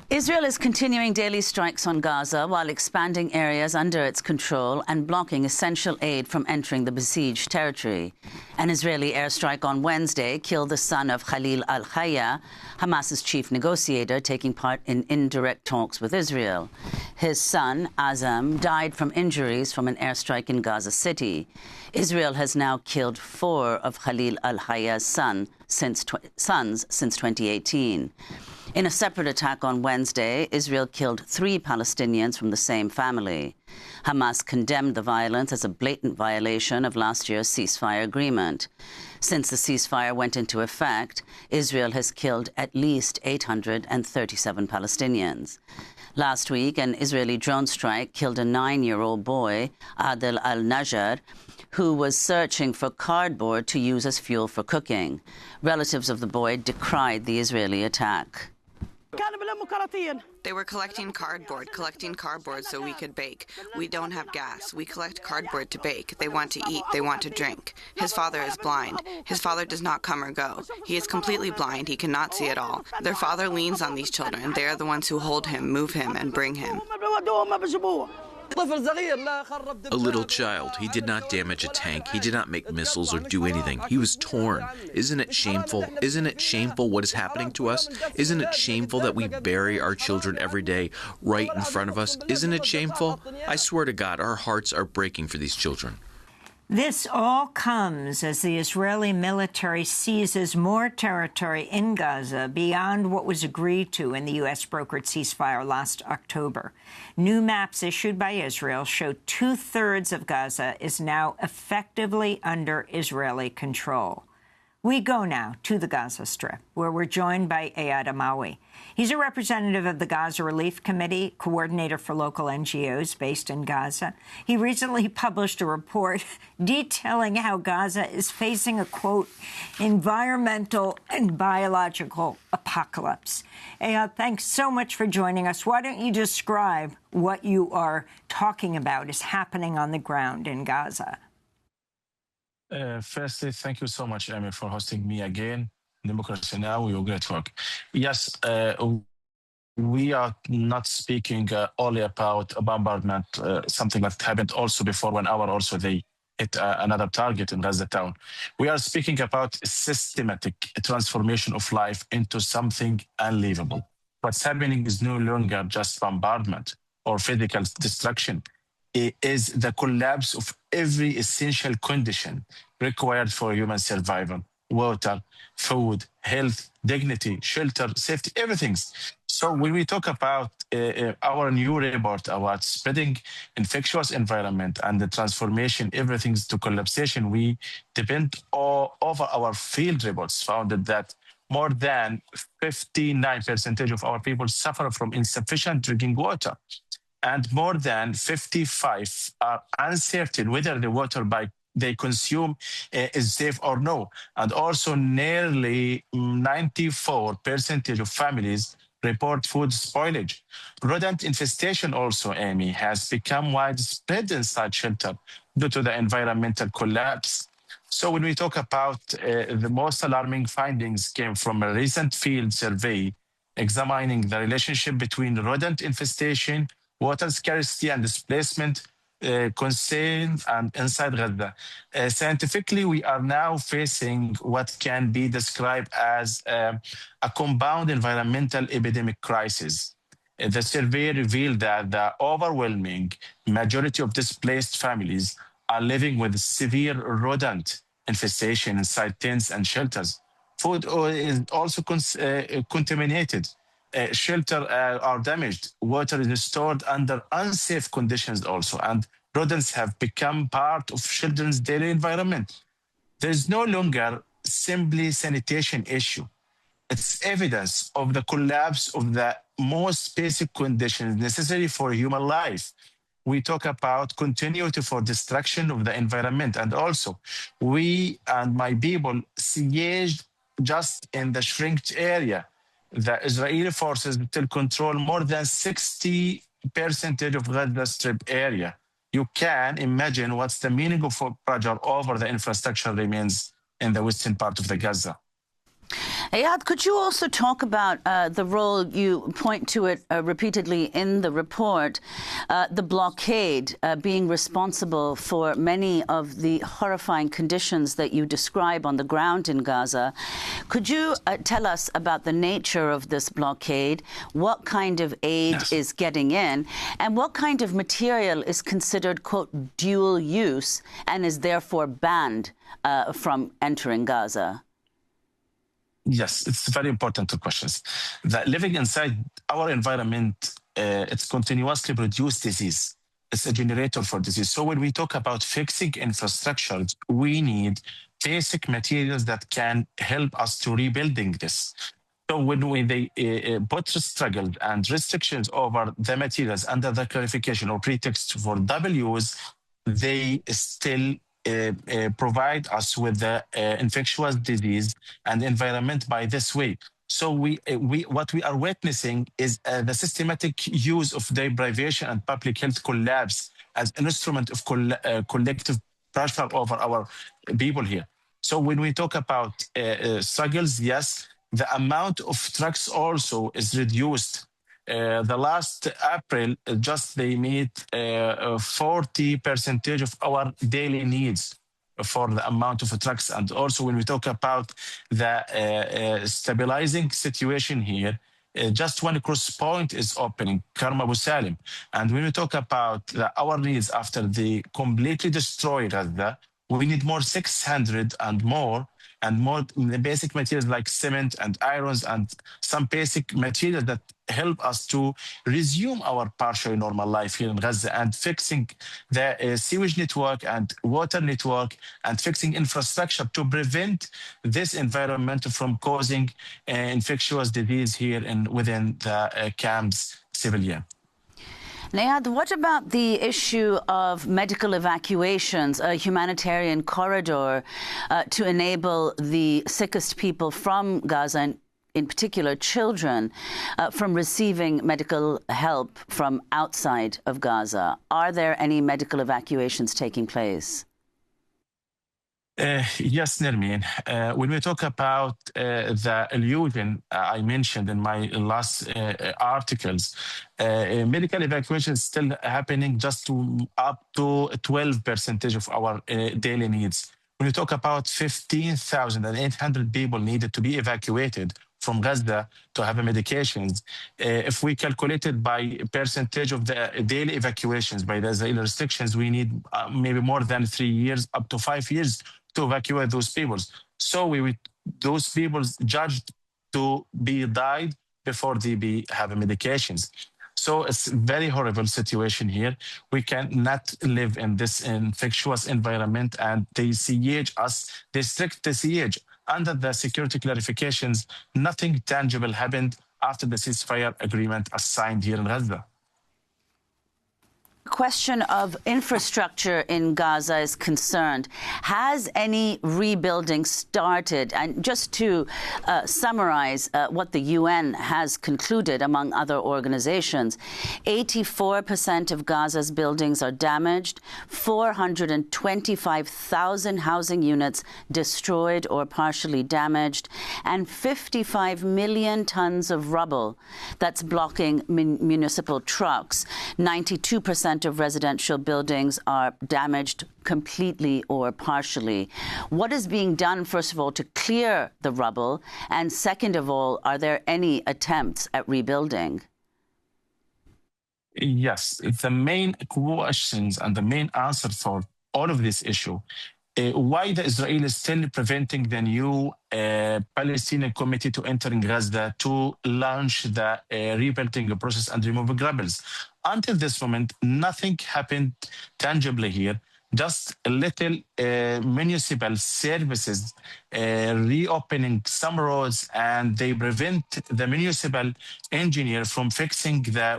Israel is continuing daily strikes on Gaza while expanding areas under its control and blocking essential aid from entering the besieged territory. An Israeli airstrike on Wednesday killed the son of Khalil al-Hayya, Hamas's chief negotiator, taking part in indirect talks with Israel. His son, Azam, died from injuries from an airstrike in Gaza City. Israel has now killed 4 of Khalil al-Hayya's sons since 2018. In a separate attack on Wednesday, Israel killed 3 Palestinians from the same family. Hamas condemned the violence as a blatant violation of last year's ceasefire agreement. Since the ceasefire went into effect, Israel has killed at least 837 Palestinians. Last week, an Israeli drone strike killed a 9-year-old boy, Adel al-Najjar, who was searching for cardboard to use as fuel for cooking. Relatives of the boy decried the Israeli attack. They were collecting cardboard so we could bake. We don't have gas. We collect cardboard to bake. They want to eat. They want to drink. His father is blind. His father does not come or go. He is completely blind. He cannot see at all. Their father leans on these children. They are the ones who hold him, move him, and bring him. A little child. He did not damage a tank. He did not make missiles or do anything. He was torn. Isn't it shameful? Isn't it shameful what is happening to us? Isn't it shameful that we bury our children every day right in front of us? Isn't it shameful? I swear to God, our hearts are breaking for these children. This all comes as the Israeli military seizes more territory in Gaza beyond what was agreed to in the U.S.-brokered ceasefire last October. New maps issued by Israel show 2/3 of Gaza is now effectively under Israeli control. We go now to the Gaza Strip, where we're joined by Eyad Amawi. He's a representative of the Gaza Relief Committee, coordinator for local NGOs based in Gaza. He recently published a report detailing how Gaza is facing a, quote, environmental and biological apocalypse. Eyad, thanks so much for joining us. Why don't you describe what you are talking about is happening on the ground in Gaza? Firstly, thank you so much, Amy, for hosting me again. Democracy Now, we will great work. Yes, we are not speaking only about a bombardment, something that happened also before 1 hour also they hit another target in Gaza town. We are speaking about a systematic transformation of life into something unlivable. What's happening is no longer just bombardment or physical destruction. It is the collapse of every essential condition required for human survival: water, food, health, dignity, shelter, safety, everything. So when we talk about our new report about spreading infectious environment and the transformation, everything to collapsation, we depend over our field reports found that more than 59% of our people suffer from insufficient drinking water. And more than 55 are uncertain whether the water they consume is safe or no. And also nearly 94% of families report food spoilage. Rodent infestation also, Amy, has become widespread inside shelter due to the environmental collapse. So when we talk about the most alarming findings came from a recent field survey examining the relationship between rodent infestation, water scarcity and displacement concern and inside Gaza. Scientifically, we are now facing what can be described as a compound environmental epidemic crisis. The survey revealed that the overwhelming majority of displaced families are living with severe rodent infestation inside tents and shelters. Food is also contaminated. Shelter are damaged. Water is stored under unsafe conditions also, and rodents have become part of children's daily environment. There is no longer simply sanitation issue. It's evidence of the collapse of the most basic conditions necessary for human life. We talk about continuity for destruction of the environment, and also we and my people sieged just in the shrinked area. The Israeli forces still control more than 60% of Gaza Strip area. You can imagine what's the meaning of pressure over the infrastructure remains in the western part of the Gaza. Eyad, could you also talk about the role, you point to it repeatedly in the report, the blockade being responsible for many of the horrifying conditions that you describe on the ground in Gaza. Could you tell us about the nature of this blockade, what kind of aid is getting in, and what kind of material is considered, quote, dual use and is therefore banned from entering Gaza? Yes, it's very important two questions. That living inside our environment, it's continuously produce disease. It's a generator for disease. So when we talk about fixing infrastructure, we need basic materials that can help us to rebuilding this. So when they put struggles and restrictions over the materials under the clarification or pretext for W's, they still provide us with the infectious disease and environment by this way. So what we are witnessing is the systematic use of deprivation and public health collapse as an instrument of collective pressure over our people here. So when we talk about struggles, yes, the amount of trucks also is reduced. The last April, just they meet 40% of our daily needs for the amount of trucks. And also when we talk about the stabilizing situation here, just one cross point is opening, Karma Abu Salim. And when we talk about our needs after the completely destroyed Gaza, we need more 600 and more basic materials like cement and irons and some basic materials that help us to resume our partially normal life here in Gaza and fixing the sewage network and water network and fixing infrastructure to prevent this environment from causing infectious disease here within the camps civilian. Eyad, what about the issue of medical evacuations, a humanitarian corridor to enable the sickest people from Gaza, and in particular children, from receiving medical help from outside of Gaza? Are there any medical evacuations taking place? Yes, Nermin. When we talk about the illusion I mentioned in my last articles, medical evacuation is still happening just up to 12% of our daily needs. When we talk about 15,800 people needed to be evacuated from Gaza to have medications, if we calculate it by percentage of the daily evacuations by the Israeli restrictions, we need maybe more than 3 years, up to 5 years to evacuate those people. So those people judged to be died before they have medications. So it's a very horrible situation here. We cannot live in this infectious environment, and they siege us, they strict the siege. Under the security clarifications, nothing tangible happened after the ceasefire agreement is signed here in Gaza. Question of infrastructure in Gaza is concerned. Has any rebuilding started? And just to summarize what the UN has concluded, among other organizations, 84% of Gaza's buildings are damaged, 425,000 housing units destroyed or partially damaged, and 55 million tons of rubble that's blocking municipal trucks. 92% of residential buildings are damaged completely or partially. What is being done, first of all, to clear the rubble? And second of all, are there any attempts at rebuilding? Yes, the main questions and the main answer for all of this issue, why the Israel is still preventing the new Palestinian committee to enter in Gaza to launch the rebuilding process and removing rebels. Until this moment, nothing happened tangibly here. Just a little municipal services reopening some roads, and they prevent the municipal engineer from fixing the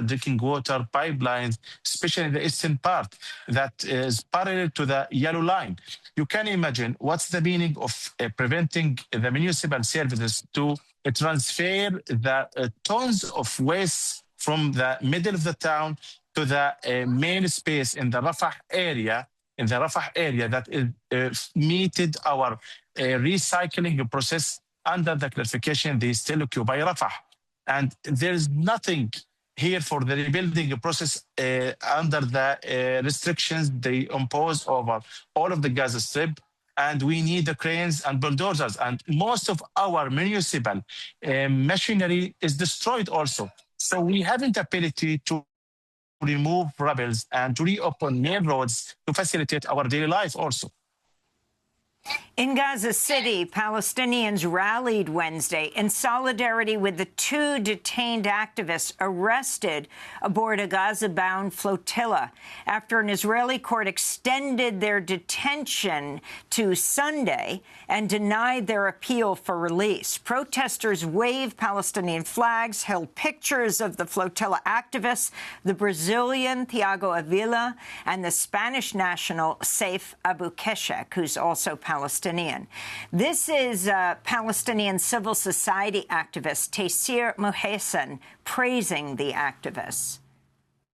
drinking water pipelines, especially in the eastern part that is parallel to the yellow line. You can imagine what's the meaning of preventing the municipal services to transfer the tons of waste from the middle of the town to the main space in the Rafah area, that meted our recycling process under the clarification, they still occupy Rafah. And there is nothing here for the rebuilding process under the restrictions they impose over all of the Gaza Strip. And we need the cranes and bulldozers. And most of our municipal machinery is destroyed also. So we haven't the ability to remove rebels and to reopen main roads to facilitate our daily life also. In Gaza City, Palestinians rallied Wednesday in solidarity with the 2 detained activists arrested aboard a Gaza-bound flotilla after an Israeli court extended their detention to Sunday and denied their appeal for release. Protesters waved Palestinian flags, held pictures of the flotilla activists, the Brazilian Thiago Avila, and the Spanish national Saif Abu Keshek, who's also Palestinian. This is Palestinian civil society activist Taysir Mohsen praising the activists.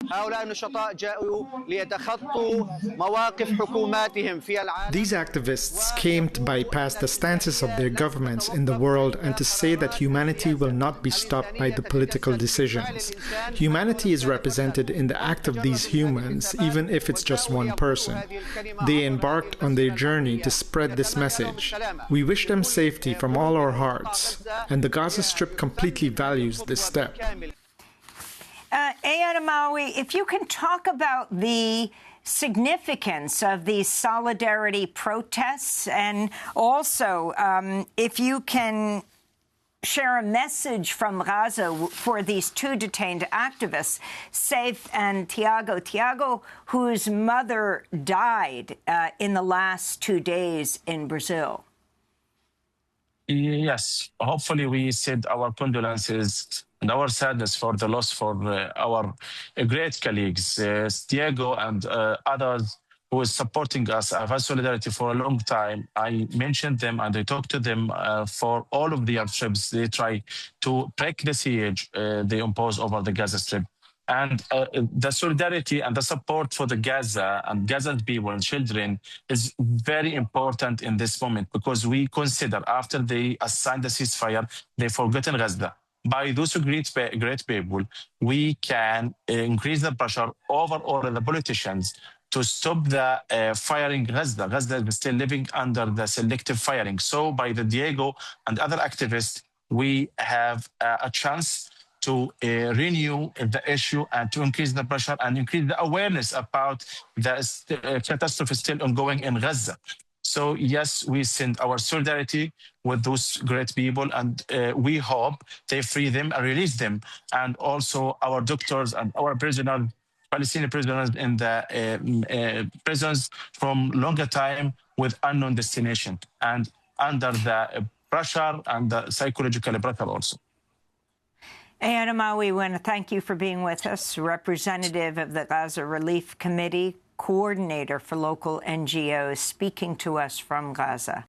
These activists came to bypass the stances of their governments in the world and to say that humanity will not be stopped by the political decisions. Humanity is represented in the act of these humans, even if it's just one person. They embarked on their journey to spread this message. We wish them safety from all our hearts, and the Gaza Strip completely values this step. Eyad Amawi, if you can talk about the significance of these solidarity protests, and also if you can share a message from Gaza for these 2 detained activists, Saif and Thiago. Thiago, whose mother died in the last 2 days in Brazil. Yes, hopefully we send our condolences and our sadness for the loss for our great colleagues, Diego and others who is supporting us. I've had solidarity for a long time. I mentioned them and I talked to them for all of the trips. They try to break the siege they impose over the Gaza Strip. And the solidarity and the support for the Gaza and Gaza's people and children is very important in this moment, because we consider after they assigned the ceasefire, they've forgotten Gaza. By those great people, we can increase the pressure over all of the politicians to stop the firing Gaza. Gaza is still living under the selective firing. So by the Diego and other activists, we have a chance to renew the issue and to increase the pressure and increase the awareness about the catastrophe still ongoing in Gaza. So yes, we send our solidarity with those great people, and we hope they free them and release them. And also our doctors and our prisoners, Palestinian prisoners in the prisons from longer time with unknown destination and under the pressure and the psychological pressure also. Eyad Amawi, we want to thank you for being with us, representative of the Gaza Relief Committee, coordinator for local NGOs, speaking to us from Gaza.